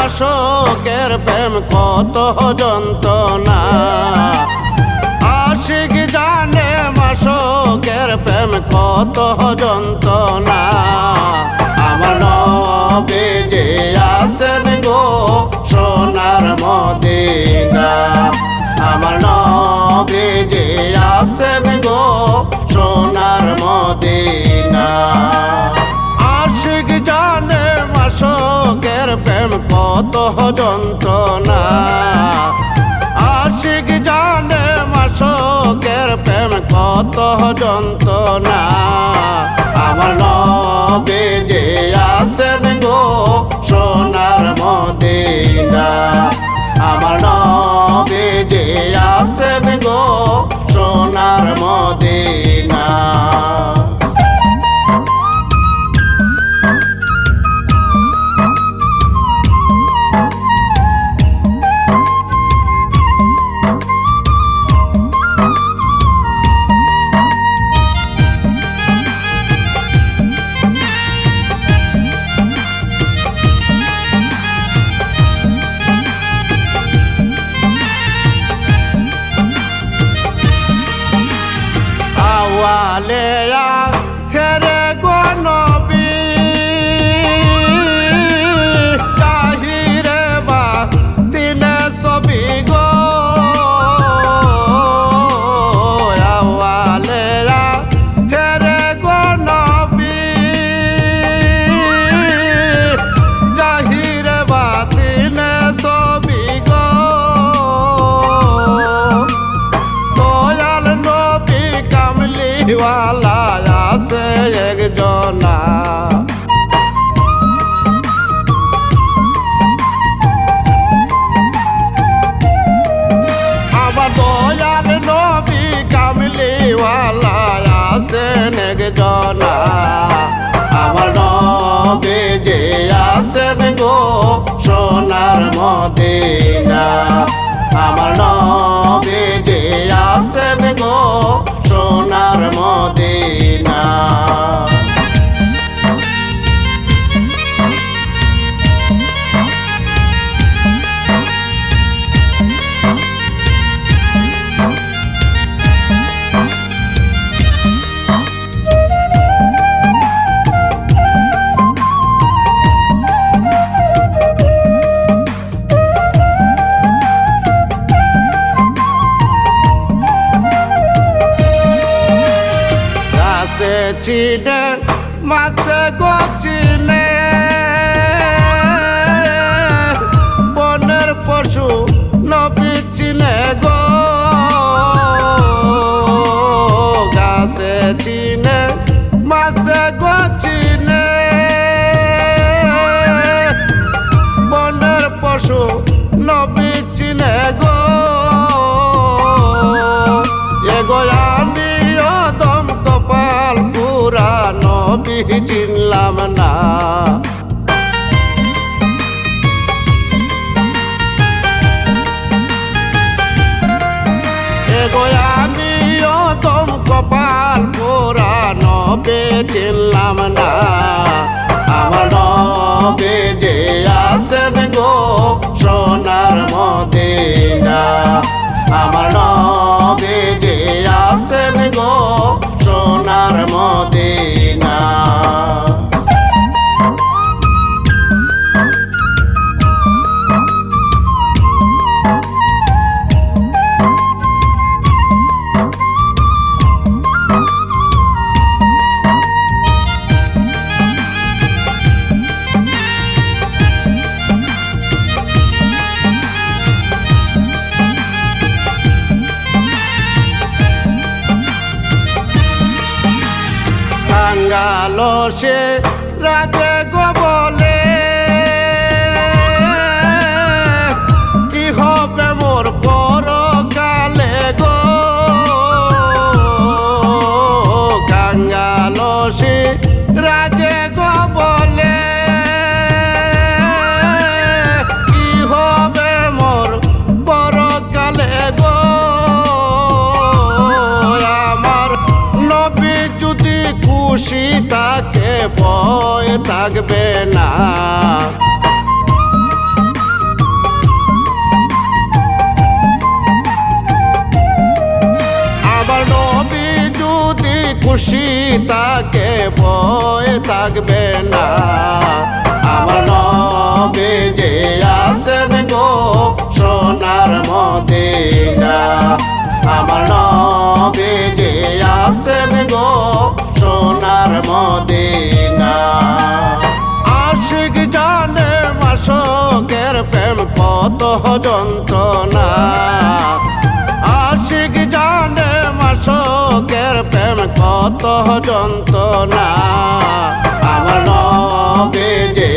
মাশকের প্রেম কত যন্ত্রণা। আশিক জানে মাশকের প্রেম কত যন্ত্রণা। আমার নবী যে আছেন গো সোনার মদিনা। আমার নবী যে আছেন গো সোনার মদিনা। আশিক জানে মাশকের প্রেম কত যন্ত্রণা। আশিক জানে মাশকের প্রেম কত যন্ত্রণা। আমার নবী যে আছেন গো সোনার মদিনা। আমার নবী যে আছেন গো সোনার মদিনা। আওয়ালেয়া খেরে গো নবী তাহিরে বা তিনে ছবি গো। আওয়ালেয়া খেরে গো নবী তাহিরে বা তিনে ছবি গো। দয়াল নবী কামলিওয়ালা আছে একজনা। আমার দয়াল নবী কামলিওয়ালা আছেন একজনা। আমার নবী যে আছেন গো সোনার মদিনা। আমার নবী যে আছেন গো সোনার মদিনা। চিনে মাছে গো চিনে বনের পশু নবী চিনে গো। গাছে চিনে মাছে গো চিনে বনের পশু নবী চিনে গো। এগো আমি অদম কপাল পুরা নবী চিনলাম না। এগো আমি অদম কপাল পুরা নবী চিনলাম না। আমার নবী যে আছেন গো সোনার মদিনা। আমার নবী যে আছেন গো সোনার মদিনা। কাঙ্গালো সে রাজে গো বলে কি হবে মোর পরকালে গো। কাঙ্গালো সে রাজে গো বলে কি হবে মোর পরকালে গো। আমার নবী যদি খুশি তাকে ভয় থাকবে না। থাকবে না। আমার নবী যে আছেন গো সোনার মদিনা, আমার নবী যে আছেন গো সোনার মদিনা। আশিক জানে মাশকের প্রেম কত যন্ত্রণা, আশিক জানে মাশকের প্রেম কত যন্ত্রণা। আমার নবী যে